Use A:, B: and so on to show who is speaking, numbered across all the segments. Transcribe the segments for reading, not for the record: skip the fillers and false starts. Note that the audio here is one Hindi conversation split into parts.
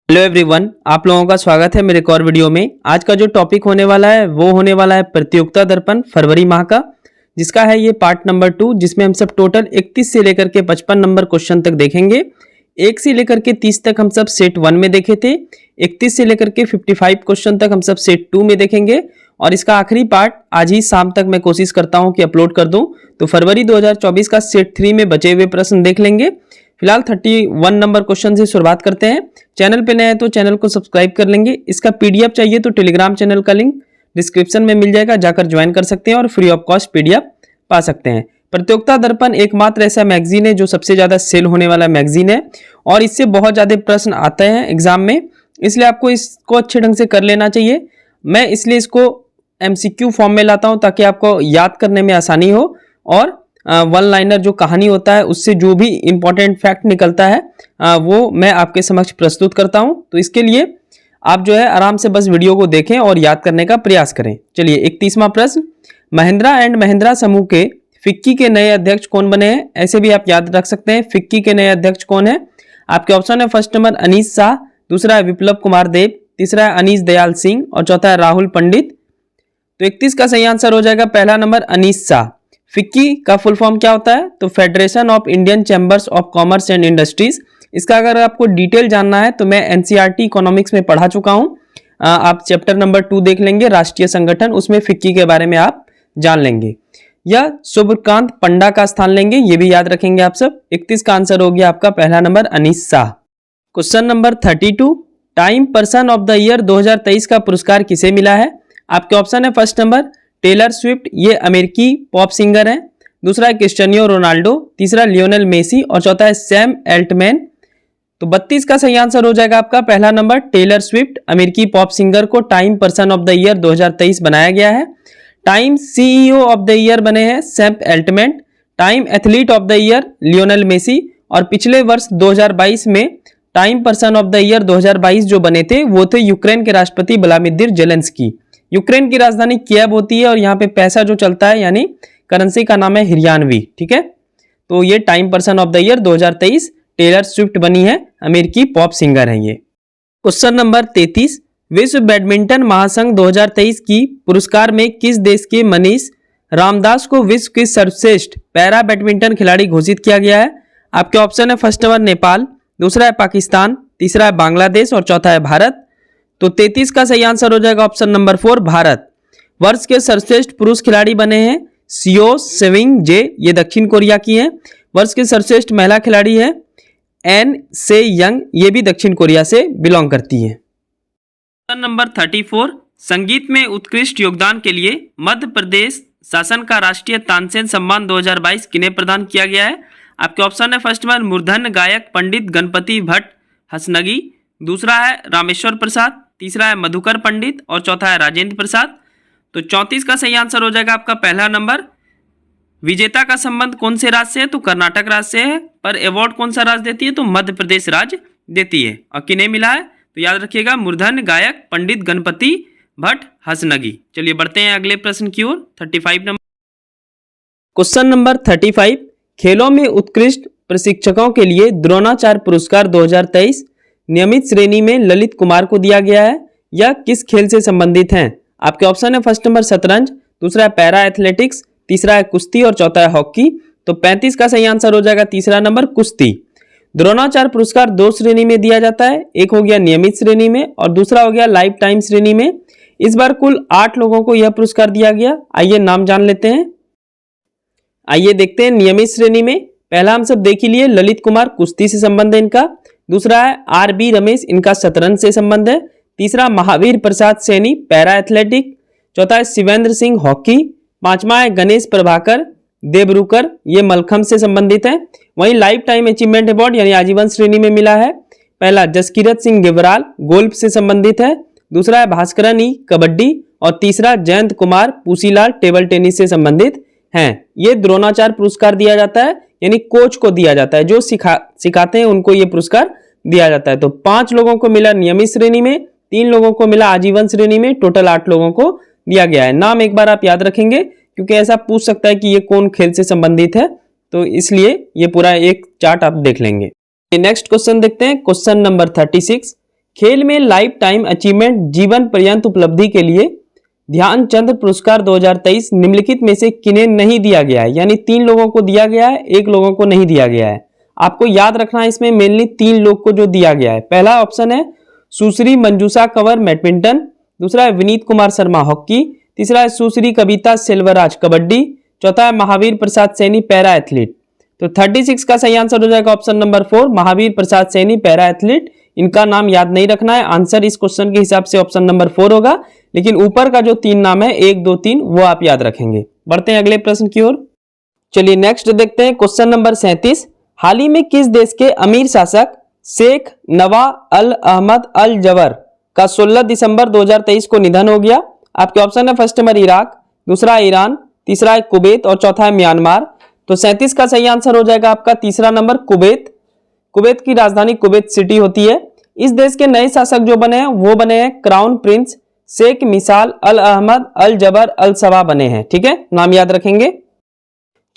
A: हेलो एवरीवन, आप लोगों का स्वागत है मेरे एक और वीडियो में। आज का जो टॉपिक होने वाला है वो होने वाला है प्रतियोगिता दर्पण फरवरी माह का, जिसका है ये पार्ट नंबर 2, जिसमें हम सब टोटल 31 से लेकर के 55 नंबर क्वेश्चन तक देखेंगे। 1 से लेकर के 30 तक हम सब सेट 1 में देखे थे। 31 से लेकर के 55 क्वेश्चन तक हम सब सेट 2 में देखेंगे और इसका आखिरी पार्ट आज ही शाम तक मैं कोशिश करता हूँ कि अपलोड कर दूँ। तो फरवरी 2024 का सेट 3 में बचे हुए प्रश्न देख लेंगे। फिलहाल 31 नंबर क्वेश्चन से शुरुआत करते हैं। चैनल पे नए हैं तो चैनल को सब्सक्राइब कर लेंगे। इसका पीडीएफ चाहिए तो टेलीग्राम चैनल का लिंक डिस्क्रिप्शन में मिल जाएगा, जाकर ज्वाइन कर सकते हैं और फ्री ऑफ कॉस्ट पीडीएफ पा सकते हैं। प्रतियोगिता दर्पण एकमात्र ऐसा मैगजीन है जो सबसे ज़्यादा सेल होने वाला मैगजीन है और इससे बहुत ज़्यादा प्रश्न आते हैं एग्जाम में, इसलिए आपको इसको अच्छे ढंग से कर लेना चाहिए। मैं इसलिए इसको MCQ फॉर्म में लाता हूँ ताकि आपको याद करने में आसानी हो और वन लाइनर जो कहानी होता है उससे जो भी इंपॉर्टेंट फैक्ट निकलता है वो मैं आपके समक्ष प्रस्तुत करता हूं। तो इसके लिए आप जो है आराम से बस वीडियो को देखें और याद करने का प्रयास करें। चलिए 31वां प्रश्न, महिंद्रा एंड महिंद्रा समूह के फिक्की के नए अध्यक्ष कौन बने हैं? ऐसे भी आप याद रख सकते हैं फिक्की के नए अध्यक्ष कौन है। आपके ऑप्शन है फर्स्ट नंबर अनीश शाह, दूसरा है विप्लव कुमार देव, तीसरा है अनीश दयाल सिंह और चौथा है राहुल पंडित। तो 31 का सही आंसर हो जाएगा पहला नंबर अनीश शाह। फिक्की का फुल फॉर्म क्या होता है? तो federation of Indian chambers of commerce and industries. इसका अगर आपको डिटेल जानना है तो मैं NCERT इकोनॉमिक्स में पढ़ा चुका हूं। आप चैप्टर नंबर 2 देख लेंगे, राष्ट्रीय संगठन, उसमें फिक्की के बारे में आप जान लेंगे। यह शुभकांत पंडा का स्थान लेंगे, ये भी याद रखेंगे आप सब। 31 का आंसर हो गया आपका पहला number Anish Shah. Question number 32, time person of the year 2023 का पुरस्कार किसे मिला है? आपके ऑप्शन है फर्स्ट नंबर टेलर स्विफ्ट, ये अमेरिकी पॉप सिंगर हैं, दूसरा है क्रिस्टियानो रोनाल्डो, तीसरा लियोनेल मेसी और चौथा है सैम एल्टमैन। तो 32 का सही आंसर हो जाएगा आपका पहला नंबर टेलर स्विफ्ट। अमेरिकी पॉप सिंगर को Time person of the year 2023 बनाया गया है। Time CEO of the year बने हैं Sam Altman, Time athlete of the year Lionel Messi और पिछले वर्ष 2022 में Time person of the year 2022 जो बने थे वो थे यूक्रेन के राष्ट्रपति व्लादिमीर जेलेंस्की। यूक्रेन की राजधानी कीव होती है और यहाँ पे पैसा जो चलता है यानी करेंसी का नाम है हिरियानवी, ठीक है। तो ये Time person of the year 2023 Taylor Swift बनी है, अमेरिकी पॉप सिंगर है ये। क्वेश्चन नंबर 33, विश्व बैडमिंटन महासंघ 2023 की पुरस्कार में किस देश के मनीष रामदास को विश्व के सर्वश्रेष्ठ पैरा बैडमिंटन खिलाड़ी घोषित किया गया है? आपके ऑप्शन है फर्स्ट नंबर नेपाल, दूसरा है पाकिस्तान, तीसरा है बांग्लादेश और चौथा है भारत। तो 33 का सही आंसर हो जाएगा ऑप्शन नंबर 4 भारत। वर्ष के सर्वश्रेष्ठ पुरुष खिलाड़ी बने हैं सियो सेविंग जे, ये दक्षिण कोरिया की हैं। वर्ष के सर्वश्रेष्ठ महिला खिलाड़ी है एन से यंग, ये भी दक्षिण कोरिया से बिलोंग करती है। क्वेश्चन नंबर 34, संगीत में उत्कृष्ट योगदान के लिए मध्य प्रदेश शासन का राष्ट्रीय तानसेन सम्मान 2022 किन्हें प्रदान किया गया है? आपके ऑप्शन है फर्स्ट नंबर मूर्धन्य गायक पंडित गणपति भट्ट हसनगी, दूसरा है रामेश्वर प्रसाद, तीसरा है मधुकर पंडित और चौथा है राजेंद्र प्रसाद। तो 34 का सही आंसर हो जाएगा आपका पहला नंबर। विजेता का संबंध कौन से राज्य से है? तो कर्नाटक राज्य से है, पर अवार्ड कौन सा राज्य देती है? तो मध्य प्रदेश राज्य देती है। और किन्हें मिला है? तो याद रखिएगा मूर्धन्य गायक पंडित गणपति भट्ट हसनगी। चलिए बढ़ते हैं अगले प्रश्न की ओर। 35 नंबर क्वेश्चन नंबर 35, खेलों में उत्कृष्ट प्रशिक्षकों के लिए द्रोणाचार्य पुरस्कार 2023 नियमित श्रेणी में ललित कुमार को दिया गया है। यह किस खेल से संबंधित हैं? आपके ऑप्शन है फर्स्ट नंबर शतरंज, दूसरा है पैरा एथलेटिक्स, तीसरा है कुश्ती और चौथा है हॉकी। तो 35 का सही आंसर हो जाएगा तीसरा नंबर कुश्ती। द्रोणाचार्य पुरस्कार 2 श्रेणी में दिया जाता है, एक हो गया नियमित श्रेणी में और दूसरा हो गया लाइफ टाइम श्रेणी में। इस बार कुल 8 लोगों को यह पुरस्कार दिया गया। आइए नाम जान लेते हैं। आइए देखते हैं नियमित श्रेणी में पहला हम सब देख ही लिए, ललित कुमार कुश्ती से संबंध है इनका, दूसरा है RB रमेश, इनका शतरंज से संबंध है, तीसरा महावीर प्रसाद सैनी पैरा एथलेटिक, चौथा है शिवेंद्र सिंह हॉकी, पांचवा है गणेश प्रभाकर देवरुकर, ये मलखम्ब से संबंधित है। वहीं लाइफ टाइम अचीवमेंट अवार्ड यानी आजीवन श्रेणी में मिला है पहला जसकीरत सिंह गिवराल, गोल्फ से संबंधित है, दूसरा है भास्करन ई कबड्डी और तीसरा जयंत कुमार पूसीलाल टेबल टेनिस से संबंधित हैं। ये द्रोणाचार्य पुरस्कार दिया जाता है यानी कोच को दिया जाता है, जो सिखाते हैं उनको ये पुरस्कार दिया जाता है। तो 5 लोगों को मिला नियमित श्रेणी में, 3 लोगों को मिला आजीवन श्रेणी में, टोटल 8 लोगों को दिया गया है। नाम एक बार आप याद रखेंगे क्योंकि ऐसा पूछ सकता है कि ये कौन खेल से संबंधित है, तो इसलिए ये पूरा एक चार्ट आप देख लेंगे। नेक्स्ट क्वेश्चन देखते हैं, क्वेश्चन नंबर 36, खेल में लाइफ टाइम अचीवमेंट जीवन पर्यंत उपलब्धि के लिए ध्यानचंद पुरस्कार 2023 निम्नलिखित में से किन्हें नहीं दिया गया है, यानी 3 लोगों को दिया गया है, 1 लोगों को नहीं दिया गया है। आपको याद रखना है इसमें मेनली 3 लोग को जो दिया गया है। पहला ऑप्शन है सुश्री मंजूषा कंवर बैडमिंटन, दूसरा है विनीत कुमार शर्मा हॉकी, तीसरा है सुश्री कविता सेल्वराज कबड्डी, चौथा है महावीर प्रसाद सैनी पैरा एथलीट। तो 36 का सही आंसर हो जाएगा option number 4 Mahavir Prasad Saini para athlete. इनका नाम याद नहीं रखना है, आंसर इस क्वेश्चन के हिसाब से ऑप्शन नंबर 4 होगा, लेकिन ऊपर का जो 3 नाम है 1 2 3 वो आप याद रखेंगे। बढ़ते हैं अगले प्रश्न की ओर। चलिए नेक्स्ट देखते हैं क्वेश्चन नंबर 37। हाल ही में किस देश के अमीर शासक शेख नवा अल अहमद अल जबर का 16 दिसंबर 2023 को निधन हो गया? आपके ऑप्शन है फर्स्ट नंबर इराक, दूसरा ईरान, तीसरा है कुवैत और चौथा है म्यांमार। तो 37 का सही आंसर हो जाएगा आपका तीसरा नंबर कुवैत। कुवैत की राजधानी कुवैत सिटी होती है। इस देश के नए शासक जो बने हैं वो बने हैं क्राउन प्रिंस शेख मिसाल अल अहमद अल जबर अल सबा बने हैं। ठीक है, नाम याद रखेंगे।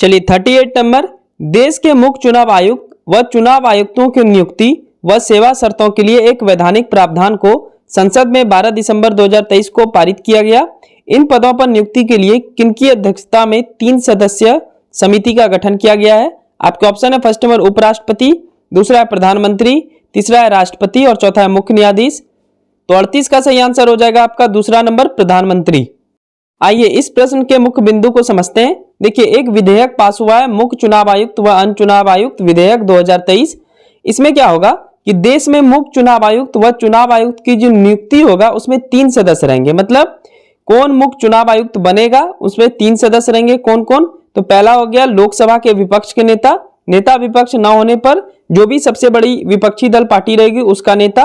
A: चलिए 38 नंबर, देश के मुख्य चुनाव आयुक्त व चुनाव आयुक्तों की नियुक्ति व सेवा शर्तों के लिए एक वैधानिक प्रावधान को संसद में 12 दिसंबर 2023 को पारित किया गया। इन पदों पर नियुक्ति के लिए किनकी अध्यक्षता में 3 सदस्यीय समिति का गठन किया गया है? आपके ऑप्शन है फर्स्ट नंबर उपराष्ट्रपति, दूसरा है प्रधानमंत्री, तीसरा है राष्ट्रपति और चौथा है मुख्य न्यायाधीश। तो 38 का सही आंसर हो जाएगा आपका दूसरा नंबर प्रधानमंत्री। आइए इस प्रश्न के मुख्य बिंदु को समझते हैं। देखिए, एक विधेयक पास हुआ है मुख्य चुनाव आयुक्त व अन्य चुनाव आयुक्त विधेयक 2023। इसमें क्या होगा कि देश में मुख्य चुनाव आयुक्त व चुनाव आयुक्त की जो नियुक्ति होगा उसमें 3 सदस्य रहेंगे। मतलब कौन मुख्य चुनाव आयुक्त बनेगा उसमें 3 सदस्य रहेंगे। कौन कौन? तो पहला हो गया लोकसभा के विपक्ष के नेता विपक्ष न होने पर जो भी सबसे बड़ी विपक्षी दल पार्टी रहेगी उसका नेता।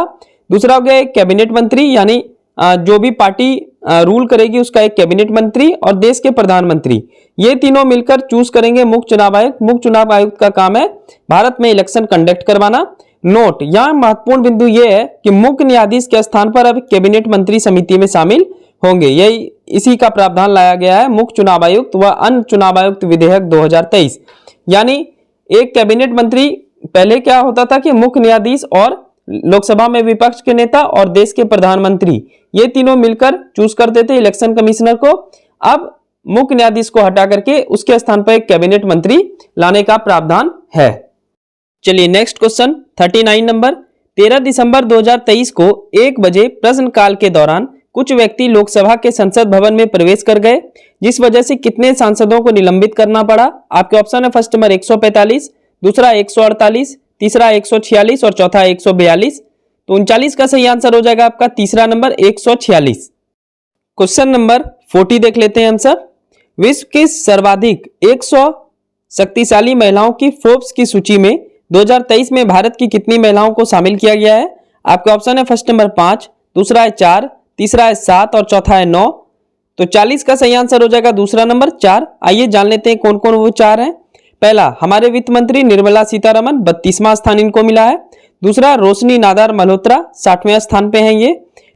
A: दूसरा हो गया एक कैबिनेट मंत्री, यानी जो भी पार्टी रूल करेगी उसका एक कैबिनेट मंत्री, और देश के प्रधानमंत्री। ये तीनों मिलकर चूज करेंगे मुख्य चुनाव आयुक्त। मुख्य चुनाव आयुक्त का काम है भारत में इलेक्शन कंडक्ट करवाना। नोट, यहाँ महत्वपूर्ण बिंदु ये है कि मुख्य न्यायाधीश के स्थान पर अब कैबिनेट मंत्री समिति में शामिल होंगे। यही इसी का प्रावधान लाया गया है मुख्य चुनाव आयुक्त व अन्य चुनाव आयुक्त विधेयक 2023। यानी एक कैबिनेट मंत्री, पहले क्या होता था कि मुख्य न्यायाधीश और लोकसभा में विपक्ष के नेता और देश के प्रधानमंत्री, ये तीनों मिलकर चूज करते थे इलेक्शन कमिश्नर को। अब मुख्य न्यायाधीश को हटा करके उसके स्थान पर एक कैबिनेट मंत्री लाने का प्रावधान है। चलिए नेक्स्ट क्वेश्चन 39 नंबर, 13 दिसंबर 2023 को 1 बजे प्रश्नकाल के दौरान कुछ व्यक्ति लोकसभा के संसद भवन में प्रवेश कर गए, जिस वजह से कितने सांसदों को निलंबित करना पड़ा? आपके ऑप्शन है फर्स्ट नंबर 145, दूसरा 148, तीसरा 146 और चौथा 142। तो 39 का सही आंसर हो जाएगा आपका तीसरा नंबर 146। क्वेश्चन नंबर 40 देख लेते हैं हम सब। विश्व की सर्वाधिक 100 शक्तिशाली महिलाओं की फोर्ब्स की सूची में 2023 में भारत की कितनी महिलाओं को शामिल किया गया है? आपके ऑप्शन है फर्स्ट नंबर 5, दूसरा है 4, तीसरा है 7 और चौथा है 9। तो 40 का सही आंसर हो जाएगा दूसरा नंबर 4। आइए जान लेते हैं कौन कौन वो 4 हैं। पहला, हमारे वित्त मंत्री निर्मला सीतारमन, 32वां स्थान इनको मिला है। दूसरा, रोशनी नादार मल्होत्रा, 60वें स्थान पे हैं ये।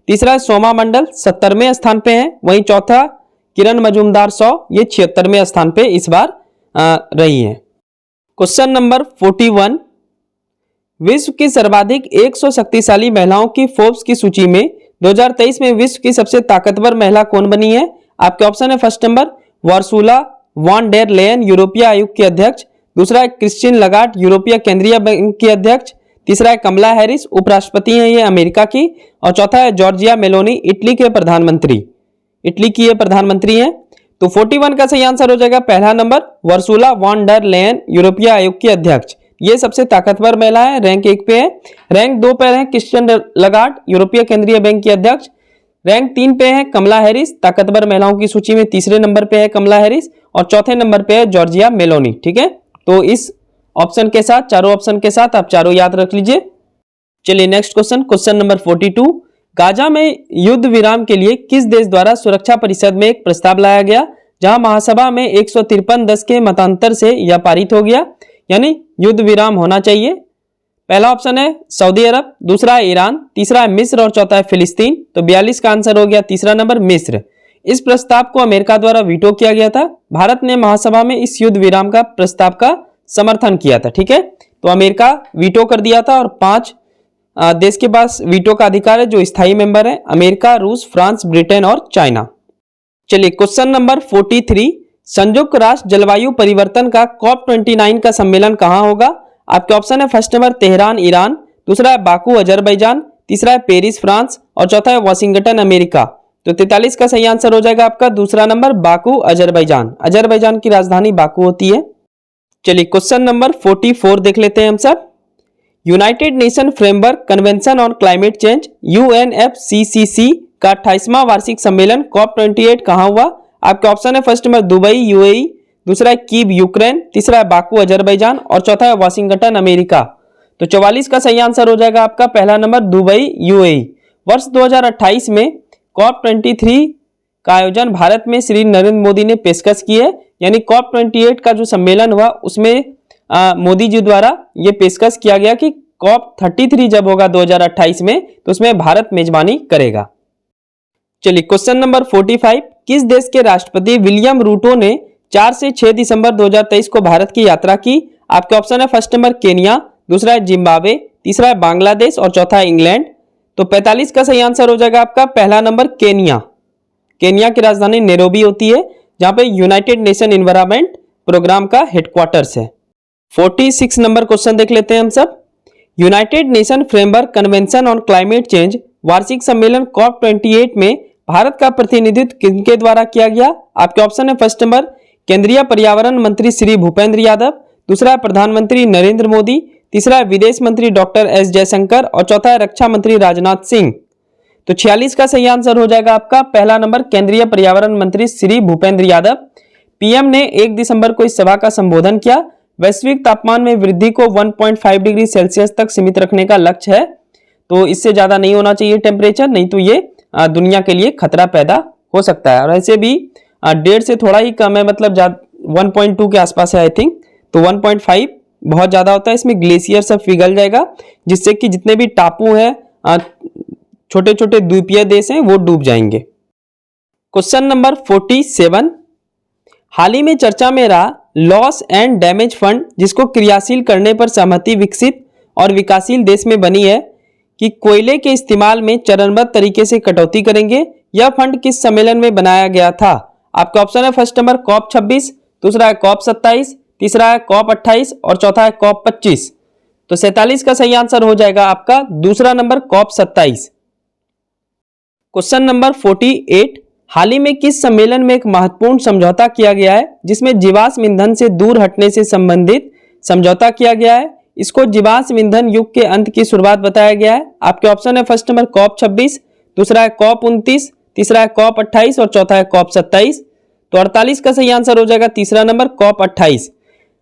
A: तीसरा है सोमा मंडल, 70वें स्थान पे हैं। वहीं चौथा किरण मजूमदार 100, ये 76वें स्थान पे इस बार रही है। क्वेश्चन नंबर 41, विश्व की सर्वाधिक 100 शक्तिशाली महिलाओं की फोर्ब्स की सूची में 2023 में विश्व की सबसे ताकतवर महिला कौन बनी है? आपके ऑप्शन है first number Ursula von der Leyen, यूरोपीय आयोग की अध्यक्ष। दूसरा है क्रिस्टीन लगार्ड, यूरोपीय केंद्रीय बैंक की अध्यक्ष। तीसरा है कमला हैरिस, उपराष्ट्रपति हैं ये अमेरिका की। और चौथा है जॉर्जिया मेलोनी, इटली के प्रधानमंत्री। इटली की ये प्रधानमंत्री हैं। तो 41 का सही आंसर हो जाएगा पहला number Ursula von der Leyen, यूरोपीय आयोग की अध्यक्ष। ये सबसे ताकतवर महिला है, रैंक 1 पे है। रैंक 2 पर है क्रिस्टीन लगार्ड, यूरोपीय केंद्रीय बैंक की अध्यक्ष। रैंक 3 पे है कमला हैरिस, ताकतवर महिलाओं की सूची में तीसरे नंबर पे है कमला हैरिस। और चौथे नंबर पे है जॉर्जिया मेलोनी। ठीक है, तो इस ऑप्शन के साथ, चारों ऑप्शन के साथ आप चारों याद रख लीजिए। चलिए next question, question number 42, Gaza में युद्ध विराम के लिए किस देश द्वारा सुरक्षा परिषद में एक प्रस्ताव लाया गया, जहां महासभा में 153-10 के मतांतर से यह पारित हो गया, यानी युद्ध विराम होना चाहिए। पहला ऑप्शन है सऊदी अरब, दूसरा है ईरान, तीसरा है मिस्र और चौथा है फिलिस्तीन। तो 42 का आंसर हो गया तीसरा नंबर मिस्र। इस प्रस्ताव को अमेरिका द्वारा वीटो किया गया था। भारत ने महासभा में इस युद्ध विराम का प्रस्ताव का समर्थन किया था। ठीक है, तो अमेरिका वीटो कर दिया था और 5 देश के पास वीटो का अधिकार है जो स्थायी मेंबर है? अमेरिका, रूस, फ्रांस, ब्रिटेन और चाइना। चलिए क्वेश्चन नंबर 43, संयुक्त राष्ट्र जलवायु परिवर्तन का COP29 का सम्मेलन कहां होगा? आपके ऑप्शन है फर्स्ट नंबर तेहरान ईरान, दूसरा है बाकू अजरबैजान, तीसरा है पेरिस फ्रांस और चौथा है वाशिंगटन अमेरिका। तो 43 का सही आंसर हो जाएगा आपका दूसरा नंबर बाकू अजरबैजान। अजरबैजान की राजधानी बाकू होती है। चलिए क्वेश्चन नंबर 44 देख लेते हैं हम सब। United nation framework convention on climate change UNFCCC का 28वां वार्षिक सम्मेलन COP28 कहां हुआ? आपके ऑप्शन है फर्स्ट नंबर दुबई UAE, दूसरा है कीव यूक्रेन, तीसरा है बाकू अजरबैजान और चौथा है वाशिंगटन अमेरिका। तो 44 का सही आंसर हो जाएगा आपका पहला नंबर दुबई UAE। वर्ष 2028 में COP23 का आयोजन भारत में श्री नरेंद्र मोदी ने पेशकश की है, यानी COP28 का जो सम्मेलन हुआ उसमें मोदी जी द्वारा ये पेशकश किया गया कि COP33 जब होगा 2028 में तो उसमें भारत मेजबानी करेगा। चलिए क्वेश्चन नंबर 45, किस देश के राष्ट्रपति विलियम रूटो ने 4 से 6 दिसंबर 2023 को भारत की यात्रा की? आपके ऑप्शन है फर्स्ट नंबर केनिया, दूसरा है जिम्बाब्वे, तीसरा है बांग्लादेश और चौथा है इंग्लैंड। तो 45 का सही आंसर हो जाएगा आपका पहला नंबर केनिया। केनिया की राजधानी नैरोबी होती है जहां पे यूनाइटेड नेशन एनवायरनमेंट प्रोग्राम का हेडक्वार्टर्स है। 46 नंबर क्वेश्चन देख लेते हैं हम सब। United nation framework convention on climate change वार्षिक सम्मेलन COP28 में भारत का प्रतिनिधित्व किनके द्वारा किया गया? आपके ऑप्शन है फर्स्ट नंबर केंद्रीय पर्यावरण मंत्री श्री भूपेंद्र यादव, दूसरा है प्रधानमंत्री नरेंद्र मोदी, तीसरा है विदेश मंत्री डॉक्टर S जयशंकर और चौथा है रक्षा मंत्री राजनाथ सिंह। तो 46 का सही आंसर हो जाएगा आपका पहला नंबर केंद्रीय पर्यावरण मंत्री श्री भूपेंद्र यादव। पीएम ने 1 दिसंबर को इस सभा का संबोधन किया। वैश्विक तापमान में वृद्धि को 1.5 डिग्री सेल्सियस तक सीमित रखने का लक्ष्य है, तो इससे ज्यादा नहीं होना चाहिए टेम्परेचर, नहीं तो ये दुनिया के लिए खतरा पैदा हो सकता है। और ऐसे भी 1.5 से थोड़ा ही कम है, मतलब 1.2 के आसपास है आई थिंक, तो 1.5 बहुत ज्यादा होता है। इसमें ग्लेशियर सब पिघल जाएगा जिससे कि जितने भी टापू हैं, छोटे छोटे द्वीपीय देश हैं, वो डूब जाएंगे। क्वेश्चन नंबर 47, हाल ही में चर्चा में रहा लॉस एंड डैमेज फंड, जिसको क्रियाशील करने पर सहमति विकसित और विकासशील देश में बनी है कि कोयले के इस्तेमाल में चरणबद्ध तरीके से कटौती करेंगे। यह फंड किस सम्मेलन में बनाया गया था? आपका ऑप्शन है फर्स्ट नंबर COP26, दूसरा है COP27, तीसरा है COP28 और चौथा है COP25। तो 47 का सही आंसर हो जाएगा आपका दूसरा नंबर COP27। क्वेश्चन नंबर 48, हाल ही में किस सम्मेलन में एक महत्वपूर्ण समझौता किया गया है जिसमें जीवाश्म ईंधन से दूर हटने से संबंधित समझौता किया गया है? इसको जीवाश्म ईंधन युग के अंत की शुरुआत बताया गया है। आपके ऑप्शन है फर्स्ट नंबर COP26, दूसरा है COP29, तीसरा है COP28 और चौथा है COP27। तो 48 का सही आंसर हो जाएगा तीसरा नंबर COP28।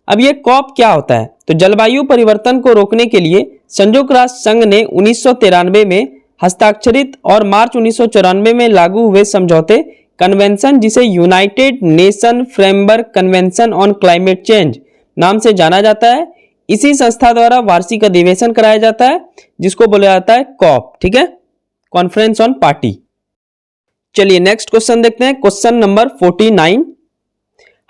A: अब ये COP क्या होता है? तो जलवायु परिवर्तन को रोकने के लिए संयुक्त राष्ट्र संघ ने 1993 में हस्ताक्षरित और मार्च 1994 में लागू हुए समझौते कन्वेंशन, जिसे United nation framework convention on climate change नाम से जाना जाता है, इसी संस्था द्वारा वार्षिक अधिवेशन कराया जाता है जिसको बोला जाता है COP, ठीक है, कॉन्फ्रेंस ऑन पार्टी। चलिए नेक्स्ट क्वेश्चन देखते हैं, क्वेश्चन नंबर 49,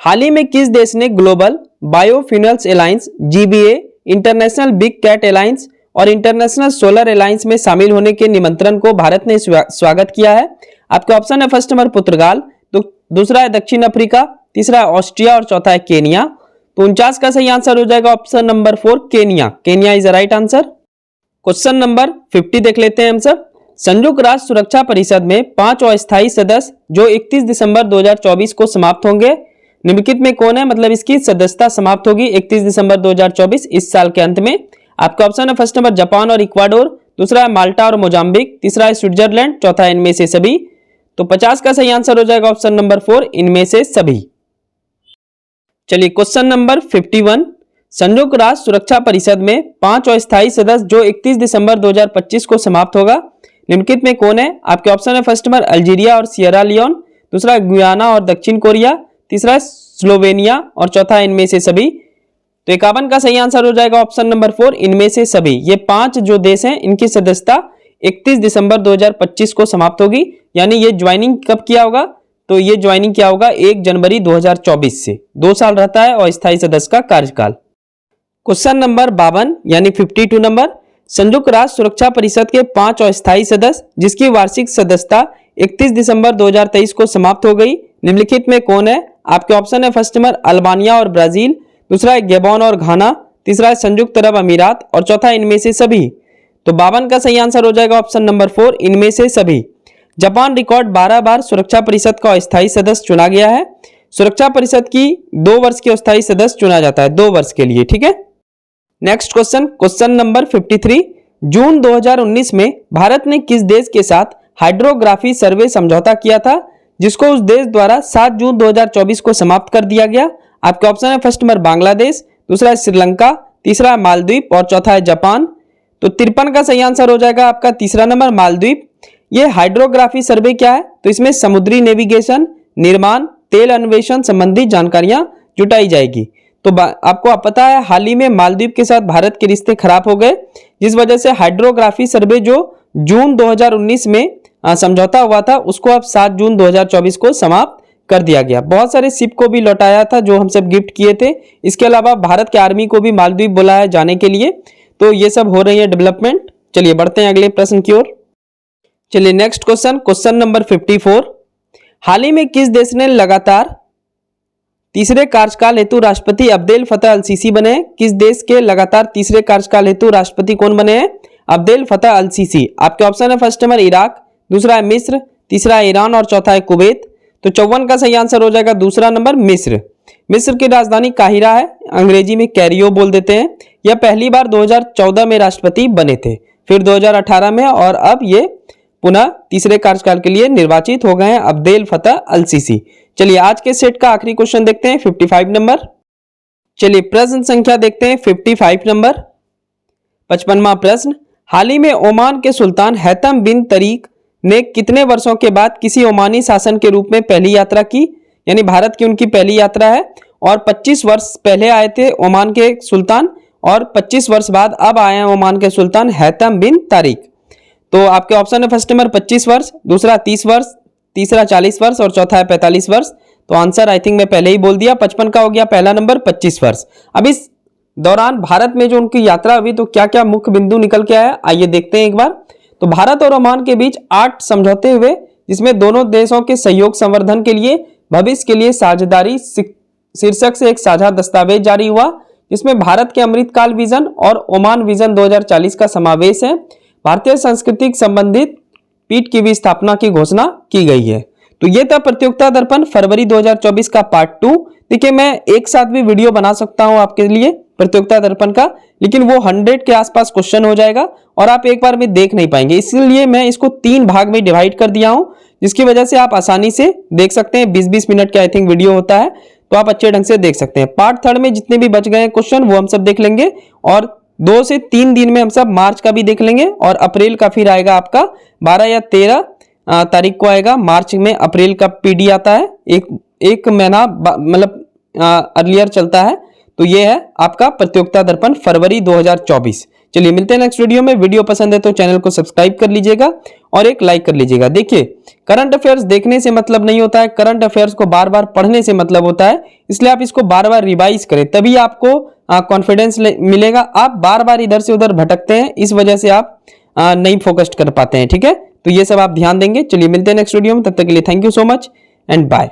A: हाल ही में किस देश ने global biofuels alliance GBA, international big cat alliance और इंटरनेशनल सोलर अलायंस में शामिल होने के निमंत्रण को भारत ने स्वागत किया है? आपके ऑप्शन है फर्स्ट नंबर पुर्तगाल, दूसरा है दक्षिण अफ्रीका, तीसरा है ऑस्ट्रिया और चौथा है केनिया। तो 49 का सही आंसर हो जाएगा option number 4 Kenya. Kenya is the right answer. Question number 50 देख लेते हैं हम सब। संयुक्त राष्ट्र सुरक्षा परिषद में 5 अस्थायी सदस्य जो 31 दिसंबर 2024 को समाप्त होंगे, निम्नलिखित में कौन है? मतलब इसकी सदस्यता समाप्त होगी 31 दिसंबर 2024 इस साल के अंत में। आपका ऑप्शन है फर्स्ट नंबर जापान और इक्वाडोर, दूसरा है माल्टा और मोजाम्बिक, तीसरा है स्विट्जरलैंड, चौथा है इनमें से सभी। तो 50 का सही आंसर हो जाएगा ऑप्शन नंबर 4 इनमें से सभी। चलिए क्वेश्चन नंबर 51, संयुक्त राष्ट्र सुरक्षा परिषद में 5 अस्थायी सदस्य जो 31 दिसंबर 2025 को समाप्त होगा, निम्नलिखित में कौन है? आपके ऑप्शन है फर्स्ट नंबर अल्जीरिया और सियरा लियोन, दूसरा है गुयाना और दक्षिण कोरिया, तीसरा है स्लोवेनिया और चौथा है इनमें से सभी। तो 51 का सही आंसर हो जाएगा ऑप्शन नंबर 4 इनमें से सभी। ये 5 जो देश हैं इनकी सदस्यता 31 दिसंबर 2025 को समाप्त होगी, यानी ये ज्वाइनिंग कब किया होगा? तो ये ज्वाइनिंग क्या होगा 1 जनवरी 2024 से। 2 साल रहता है अस्थायी सदस्य का कार्यकाल। क्वेश्चन नंबर 52 यानी 52 नंबर, संयुक्त राष्ट्र सुरक्षा परिषद के 5 अस्थायी सदस्य जिसकी वार्षिक सदस्यता 31 दिसंबर 2023 को समाप्त हो गई, निम्नलिखित में कौन है? आपके ऑप्शन है फर्स्ट नंबर अल्बानिया और ब्राजील, दूसरा है गैबोन और घाना, तीसरा है संयुक्त अरब अमीरात और चौथा इनमें से सभी। तो 52 का सही आंसर हो जाएगा ऑप्शन नंबर 4, इनमें से सभी। जापान रिकॉर्ड 12 बार सुरक्षा परिषद का अस्थायी सदस्य चुना गया है। सुरक्षा परिषद की 2 वर्ष के अस्थायी सदस्य चुना जाता है, 2 वर्ष के लिए, ठीक है। Next question number 53। जून 2019 में भारत ने किस देश के साथ हाइड्रोग्राफी सर्वे समझौता किया था जिसको उस देश द्वारा 7 जून 2024 को समाप्त कर दिया गया? आपके ऑप्शन है फर्स्ट नंबर बांग्लादेश, दूसरा है श्रीलंका, तीसरा है मालदीव और चौथा है जापान। तो 53 का सही आंसर हो जाएगा आपका तीसरा नंबर मालदीव। ये हाइड्रोग्राफी सर्वे क्या है? तो इसमें समुद्री नेविगेशन, निर्माण, तेल अन्वेषण संबंधी जानकारियां जुटाई जाएगी। तो आपको पता है हाल ही में मालदीव के साथ भारत के रिश्ते खराब हो गए, जिस वजह से हाइड्रोग्राफी सर्वे जो जून 2019 में समझौता हुआ था उसको अब 7 जून 2024 को समाप्त कर दिया गया। बहुत सारे शिप को भी लौटाया था जो हम सब गिफ्ट किए थे। इसके अलावा भारत के आर्मी को भी मालदीव बुलाया जाने के लिए। तो ये सब हो रही है डेवलपमेंट। चलिए बढ़ते हैं अगले प्रश्न की ओर। चलिए नेक्स्ट क्वेश्चन नंबर 54। हाल ही में किस देश ने लगातार तीसरे कार्यकाल हेतु राष्ट्रपति अब्देल फतह अल सीसी बने? किस देश के लगातार तीसरे कार्यकाल हेतु राष्ट्रपति कौन बने हैं? अब्देल फतह अल सीसी। आपके ऑप्शन है फर्स्ट नंबर इराक, दूसरा है मिस्र, तीसरा है ईरान और चौथा है कुवैत। तो 54 का सही आंसर हो जाएगा दूसरा नंबर मिस्र। मिस्र की राजधानी काहिरा है, अंग्रेजी में कैरियो बोल देते हैं। यह पहली बार 2014 में राष्ट्रपति बने थे, फिर 2018 में और अब ये पुनः तीसरे कार्यकाल के लिए निर्वाचित हो गए हैं अब्देल फतह अल सीसी। चलिए आज के सेट का आखिरी क्वेश्चन देखते हैं 55 नंबर। चलिए प्रश्न संख्या देखते हैं 55 नंबर। 55वां प्रश्न। हाल ही में ओमान के सुल्तान हैतम बिन तरीक ने कितने वर्षों के बाद किसी ओमानी शासन के रूप में पहली यात्रा की? यानी भारत की उनकी पहली यात्रा है और 25 वर्ष पहले आए थे ओमान के सुल्तान और 25 वर्ष बाद अब आए हैं ओमान के सुल्तान हैतम बिन तारिक। तो आपके ऑप्शन है फर्स्ट नंबर 25 वर्ष, दूसरा 30 वर्ष, तीसरा 40 वर्ष और चौथा है 45 वर्ष। तो आंसर आई थिंक मैं पहले ही बोल दिया, 55 का हो गया पहला नंबर, 25 वर्ष। अब इस दौरान भारत में जो उनकी यात्रा हुई तो क्या क्या मुख्य बिंदु निकल के आया, आइए देखते हैं एक बार। तो भारत और ओमान के बीच 8 समझौते हुए जिसमें दोनों देशों के सहयोग संवर्धन के लिए भविष्य के लिए साझेदारी शीर्षक से एक साझा दस्तावेज जारी हुआ, जिसमें भारत के अमृतकाल विजन और ओमान विजन 2040 का समावेश है। भारतीय संस्कृति संबंधित पीठ की भी स्थापना की घोषणा की गई है। तो ये था प्रतियोगिता दर्पण फरवरी 2024 का पार्ट 2। देखिए मैं एक साथ भी वीडियो बना सकता हूं आपके लिए प्रतियोगिता दर्पण का, लेकिन वो 100 के आसपास क्वेश्चन हो जाएगा और आप एक बार में देख नहीं पाएंगे, इसलिए मैं इसको 3 भाग में डिवाइड कर दिया हूं, जिसकी वजह से आप आसानी से देख सकते हैं। 20-20 मिनट का आई थिंक वीडियो होता है, तो आप अच्छे ढंग से देख सकते हैं। पार्ट 3 में जितने भी बच गए क्वेश्चन वो हम सब देख लेंगे और 2 से 3 दिन में हम सब मार्च का भी देख लेंगे और अप्रैल का फिर आएगा आपका 12 या 13 तारीख को आएगा। मार्च में अप्रैल का पीडी आता है, एक महीना मतलब अर्लियर चलता है। तो ये है आपका प्रतियोगिता दर्पण फरवरी 2024। चलिए मिलते हैं नेक्स्ट वीडियो में। वीडियो पसंद है तो चैनल को सब्सक्राइब कर लीजिएगा और एक लाइक कर लीजिएगा। देखिए करंट अफेयर्स देखने से मतलब नहीं होता है, करंट अफेयर्स को बार बार पढ़ने से मतलब होता है, इसलिए आप इसको बार बार रिवाइज करें, तभी आपको कॉन्फिडेंस मिलेगा। आप बार बार इधर से उधर भटकते हैं, इस वजह से आप नहीं फोकस कर पाते हैं, ठीक है। तो ये सब आप ध्यान देंगे। चलिए मिलते हैं नेक्स्ट वीडियो में, तब तक के लिए thank you so much and bye.